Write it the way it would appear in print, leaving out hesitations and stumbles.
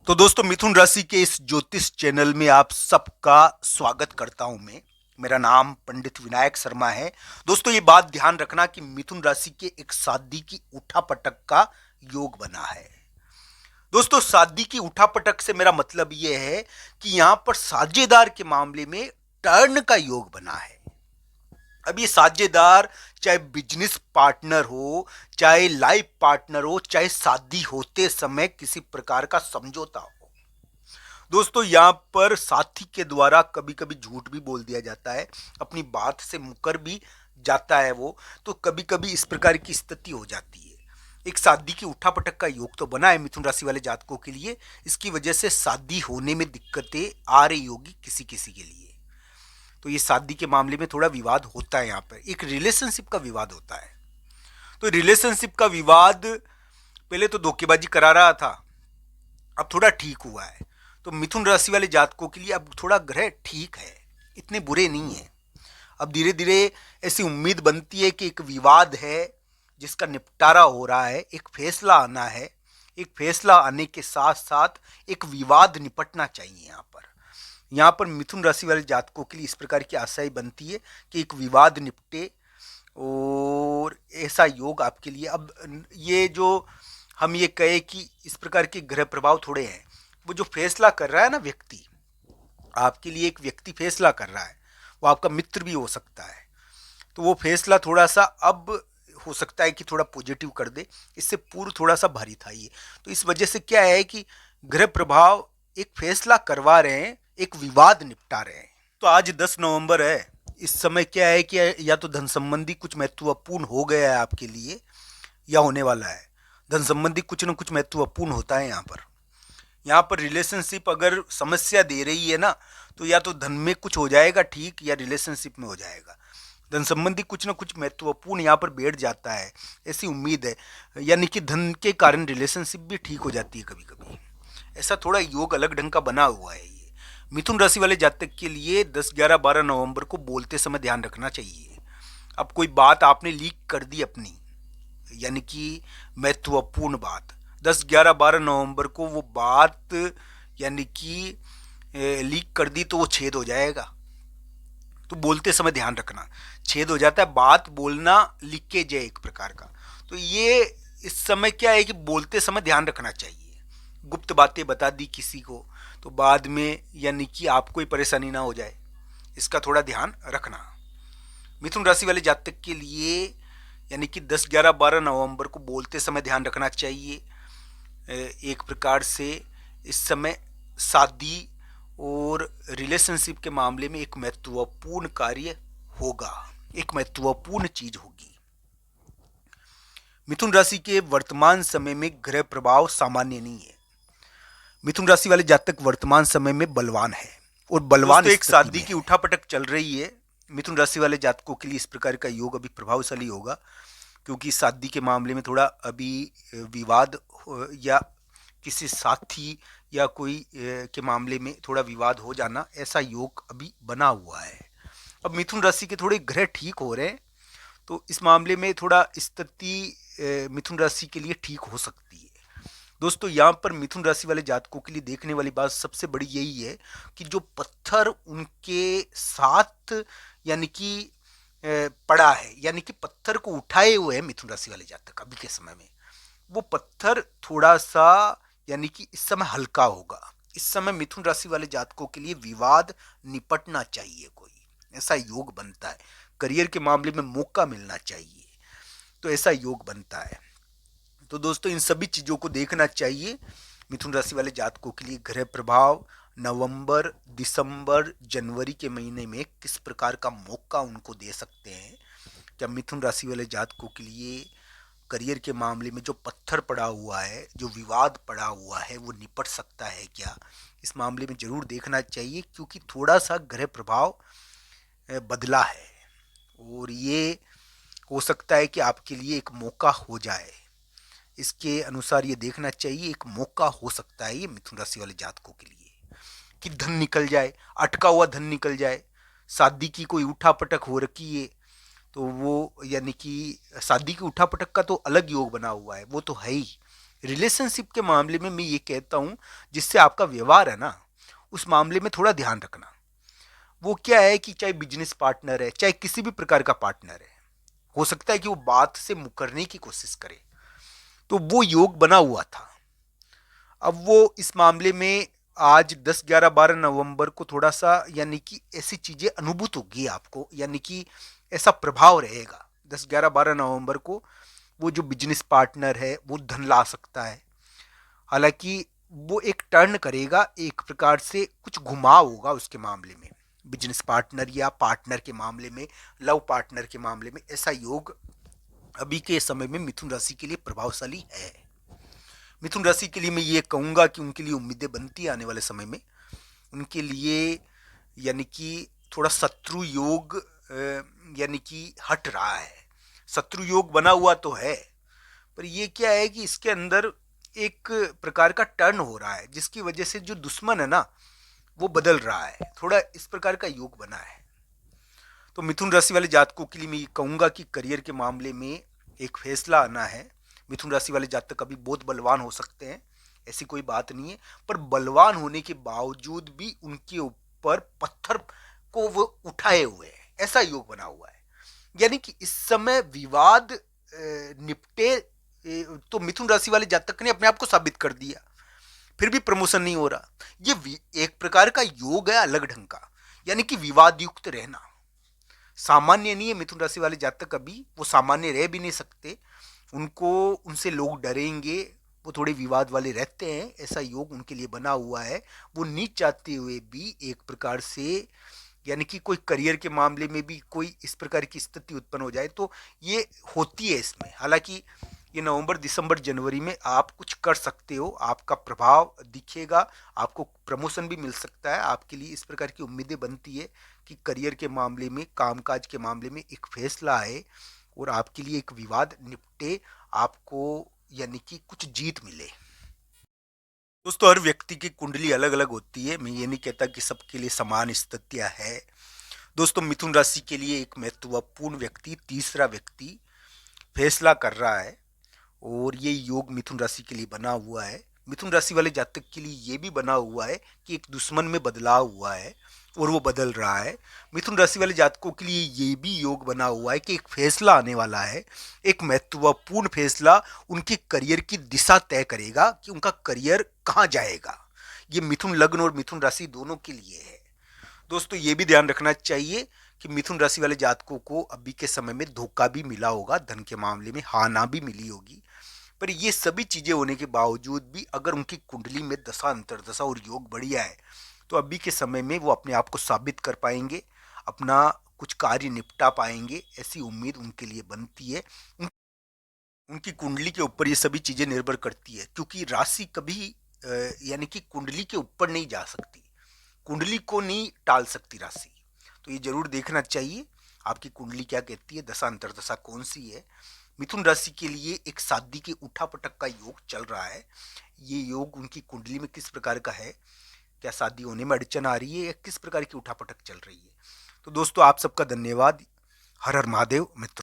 तो दोस्तों मिथुन राशि के इस ज्योतिष चैनल में आप सबका स्वागत करता हूं मैं। मेरा नाम पंडित विनायक शर्मा है। दोस्तों ये बात ध्यान रखना कि मिथुन राशि के एक शादी की उठापटक का योग बना है। दोस्तों शादी की उठापटक से मेरा मतलब ये है कि यहां पर साझेदार के मामले में टर्न का योग बना है। अब ये साझेदार चाहे बिजनेस पार्टनर हो, चाहे लाइफ पार्टनर हो, चाहे शादी होते समय किसी प्रकार का समझौता हो। दोस्तों यहाँ पर साथी के द्वारा कभी कभी झूठ भी बोल दिया जाता है, अपनी बात से मुकर भी जाता है वो। तो कभी कभी इस प्रकार की स्थिति हो जाती है। एक शादी की उठापटक का योग तो बना है मिथुन राशि वाले जातकों के लिए। इसकी वजह से शादी होने में दिक्कतें आ रही होगी किसी किसी के लिए। तो ये शादी के मामले में थोड़ा विवाद होता है। यहाँ पर एक रिलेशनशिप का विवाद होता है। तो रिलेशनशिप का विवाद पहले तो धोखेबाजी करा रहा था, अब थोड़ा ठीक हुआ है। तो मिथुन राशि वाले जातकों के लिए अब थोड़ा ग्रह ठीक है, इतने बुरे नहीं है। अब धीरे धीरे ऐसी उम्मीद बनती है कि एक विवाद है जिसका निपटारा हो रहा है, एक फैसला आना है। एक फैसला आने के साथ साथ एक विवाद निपटना चाहिए। यहाँ पर मिथुन राशि वाले जातकों के लिए इस प्रकार की आशाएं बनती है कि एक विवाद निपटे और ऐसा योग आपके लिए। अब ये जो हम ये कहे कि इस प्रकार के ग्रह प्रभाव थोड़े हैं, वो जो फैसला कर रहा है ना व्यक्ति, आपके लिए एक व्यक्ति फैसला कर रहा है, वो आपका मित्र भी हो सकता है। तो वो फैसला थोड़ा सा अब हो सकता है कि थोड़ा पॉजिटिव कर दे, इससे पूर्व थोड़ा सा भारी था ये। तो इस वजह से क्या है कि ग्रह प्रभाव एक फैसला करवा रहे हैं, एक विवाद निपटा रहे हैं। तो आज 10 नवंबर है। इस समय क्या है कि या तो धन संबंधी कुछ महत्वपूर्ण हो गया है आपके लिए या होने वाला है। धन संबंधी कुछ ना कुछ महत्वपूर्ण होता है यहाँ पर रिलेशनशिप अगर समस्या दे रही है ना, तो या तो धन में कुछ हो जाएगा ठीक, या रिलेशनशिप में हो जाएगा। धन संबंधी कुछ ना कुछ महत्वपूर्ण यहाँ पर बैठ जाता है, ऐसी उम्मीद है। यानी कि धन के कारण रिलेशनशिप भी ठीक हो जाती है कभी कभी। ऐसा थोड़ा योग अलग ढंग का बना हुआ है ये। मिथुन राशि वाले जातक के लिए 10 11 12 नवंबर को बोलते समय ध्यान रखना चाहिए। अब कोई बात आपने लीक कर दी अपनी, यानी कि महत्वपूर्ण बात, 10 11 12 नवंबर को वो बात यानी कि लीक कर दी तो वो छेद हो जाएगा। तो बोलते समय ध्यान रखना, छेद हो जाता है। बात बोलना लीकेज है एक प्रकार का। तो ये इस समय क्या है कि बोलते समय ध्यान रखना चाहिए। गुप्त बातें बता दी किसी को तो बाद में यानी कि आपको ही परेशानी ना हो जाए, इसका थोड़ा ध्यान रखना। मिथुन राशि वाले जातक के लिए यानी कि 10 11 12 नवंबर को बोलते समय ध्यान रखना चाहिए। एक प्रकार से इस समय शादी और रिलेशनशिप के मामले में एक महत्वपूर्ण कार्य होगा, एक महत्वपूर्ण चीज होगी। मिथुन राशि के वर्तमान समय में ग्रह प्रभाव सामान्य नहीं है। मिथुन राशि वाले जातक वर्तमान समय में बलवान है और बलवान एक शादी की उठापटक चल रही है। मिथुन राशि वाले जातकों के लिए इस प्रकार का योग अभी प्रभावशाली होगा, क्योंकि शादी के मामले में थोड़ा अभी विवाद या किसी साथी या कोई के मामले में थोड़ा विवाद हो जाना, ऐसा योग अभी बना हुआ है। अब मिथुन राशि के थोड़े ग्रह ठीक हो रहे हैं, तो इस मामले में थोड़ा स्थिति मिथुन राशि के लिए ठीक हो सकती है। दोस्तों यहाँ पर मिथुन राशि वाले जातकों के लिए देखने वाली बात सबसे बड़ी यही है कि जो पत्थर उनके साथ यानी कि पड़ा है, यानी कि पत्थर को उठाए हुए है मिथुन राशि वाले जातक अभी के समय में, वो पत्थर थोड़ा सा यानी कि इस समय हल्का होगा। इस समय मिथुन राशि वाले जातकों के लिए विवाद निपटना चाहिए, कोई ऐसा योग बनता है। करियर के मामले में मौका मिलना चाहिए, तो ऐसा योग बनता है। तो दोस्तों इन सभी चीज़ों को देखना चाहिए। मिथुन राशि वाले जातकों के लिए ग्रह प्रभाव नवंबर, दिसंबर, जनवरी के महीने में किस प्रकार का मौका उनको दे सकते हैं। क्या मिथुन राशि वाले जातकों के लिए करियर के मामले में जो पत्थर पड़ा हुआ है, जो विवाद पड़ा हुआ है, वो निपट सकता है क्या, इस मामले में जरूर देखना चाहिए। क्योंकि थोड़ा सा ग्रह प्रभाव बदला है और ये हो सकता है कि आपके लिए एक मौका हो जाए। इसके अनुसार ये देखना चाहिए, एक मौका हो सकता है ये मिथुन राशि वाले जातकों के लिए कि धन निकल जाए, अटका हुआ धन निकल जाए। शादी की कोई उठापटक हो रखी है तो वो यानी कि शादी की उठापटक का तो अलग योग बना हुआ है, वो तो है ही। रिलेशनशिप के मामले में मैं ये कहता हूँ, जिससे आपका व्यवहार है ना, उस मामले में थोड़ा ध्यान रखना। वो क्या है कि चाहे बिजनेस पार्टनर है, चाहे किसी भी प्रकार का पार्टनर है, हो सकता है कि वो बात से मुकरने की कोशिश करे। तो वो योग बना हुआ था। अब वो इस मामले में आज 10, 11, 12 नवंबर को थोड़ा सा यानी कि ऐसी चीजें अनुभूत होगी आपको, यानी कि ऐसा प्रभाव रहेगा। 10, 11, 12 नवंबर को वो जो बिजनेस पार्टनर है वो धन ला सकता है। हालांकि वो एक टर्न करेगा, एक प्रकार से कुछ घुमाव होगा उसके मामले में, बिजनेस पार्टनर या पार्टनर के मामले में, लव पार्टनर के मामले में ऐसा योग अभी के समय में मिथुन राशि के लिए प्रभावशाली है। मिथुन राशि के लिए मैं ये कहूंगा कि उनके लिए उम्मीदें बनती है आने वाले समय में। उनके लिए यानी कि थोड़ा शत्रु योग यानी कि हट रहा है। शत्रु योग बना हुआ तो है, पर ये क्या है कि इसके अंदर एक प्रकार का टर्न हो रहा है, जिसकी वजह से जो दुश्मन है ना, वो बदल रहा है। थोड़ा इस प्रकार का योग बना है। तो मिथुन राशि वाले जातकों के लिए मैं ये कहूंगा कि करियर के मामले में एक फैसला आना है। मिथुन राशि वाले जातक अभी बहुत बलवान हो सकते हैं, ऐसी कोई बात नहीं है, पर बलवान होने के बावजूद भी उनके ऊपर पत्थर को वो उठाए हुए हैं, ऐसा योग बना हुआ है। यानी कि इस समय विवाद निपटे तो मिथुन राशि वाले जातक ने अपने आप को साबित कर दिया, फिर भी प्रमोशन नहीं हो रहा। ये एक प्रकार का योग है अलग ढंग का, यानी कि विवाद युक्त रहना। सामान्य नहीं है मिथुन राशि वाले जातक, अभी वो सामान्य रह भी नहीं सकते। उनको उनसे लोग डरेंगे, वो थोड़े विवाद वाले रहते हैं, ऐसा योग उनके लिए बना हुआ है। वो नीच चाहते हुए भी एक प्रकार से यानी कि कोई करियर के मामले में भी कोई इस प्रकार की स्थिति उत्पन्न हो जाए तो ये होती है इसमें। हालांकि ये नवंबर, दिसंबर, जनवरी में आप कुछ कर सकते हो, आपका प्रभाव दिखेगा, आपको प्रमोशन भी मिल सकता है। आपके लिए इस प्रकार की उम्मीदें बनती है कि करियर के मामले में, कामकाज के मामले में एक फैसला आए और आपके लिए एक विवाद निपटे, आपको यानी कि कुछ जीत मिले। दोस्तों, हर व्यक्ति की कुंडली अलग अलग होती है, मैं ये नहीं कहता कि सबके लिए समान स्थितियां है। दोस्तों, मिथुन राशि के लिए एक महत्वपूर्ण व्यक्ति, तीसरा व्यक्ति फैसला कर रहा है और ये योग मिथुन राशि के लिए बना हुआ है। मिथुन राशि वाले जातक के लिए ये भी बना हुआ है कि एक दुश्मन में बदलाव हुआ है और वो बदल रहा है। मिथुन राशि वाले जातकों के लिए ये भी योग बना हुआ है कि एक फैसला आने वाला है, एक महत्वपूर्ण फैसला उनके करियर की दिशा तय करेगा कि उनका करियर कहाँ जाएगा। ये मिथुन लग्न और मिथुन राशि दोनों के लिए है। दोस्तों, ये भी ध्यान रखना चाहिए कि मिथुन राशि वाले जातकों को अभी के समय में धोखा भी मिला होगा, धन के मामले में हाना भी मिली होगी। पर ये सभी चीजें होने के बावजूद भी अगर उनकी कुंडली में दशा, अंतर्दशा और योग बढ़िया है तो अभी के समय में वो अपने आप को साबित कर पाएंगे, अपना कुछ कार्य निपटा पाएंगे, ऐसी उम्मीद उनके लिए बनती है। उनकी कुंडली के ऊपर ये सभी चीजें निर्भर करती है, क्योंकि राशि कभी यानी कि कुंडली के ऊपर नहीं जा सकती, कुंडली को नहीं टाल सकती राशि। तो ये जरूर देखना चाहिए आपकी कुंडली क्या कहती है, दशा अंतर्दशा कौन सी है। मिथुन राशि के लिए एक शादी के उठापटक का योग चल रहा है। ये योग उनकी कुंडली में किस प्रकार का है, क्या शादी होने में अड़चन आ रही है या किस प्रकार की उठापटक चल रही है। तो दोस्तों, आप सबका धन्यवाद। हर हर महादेव मित्र।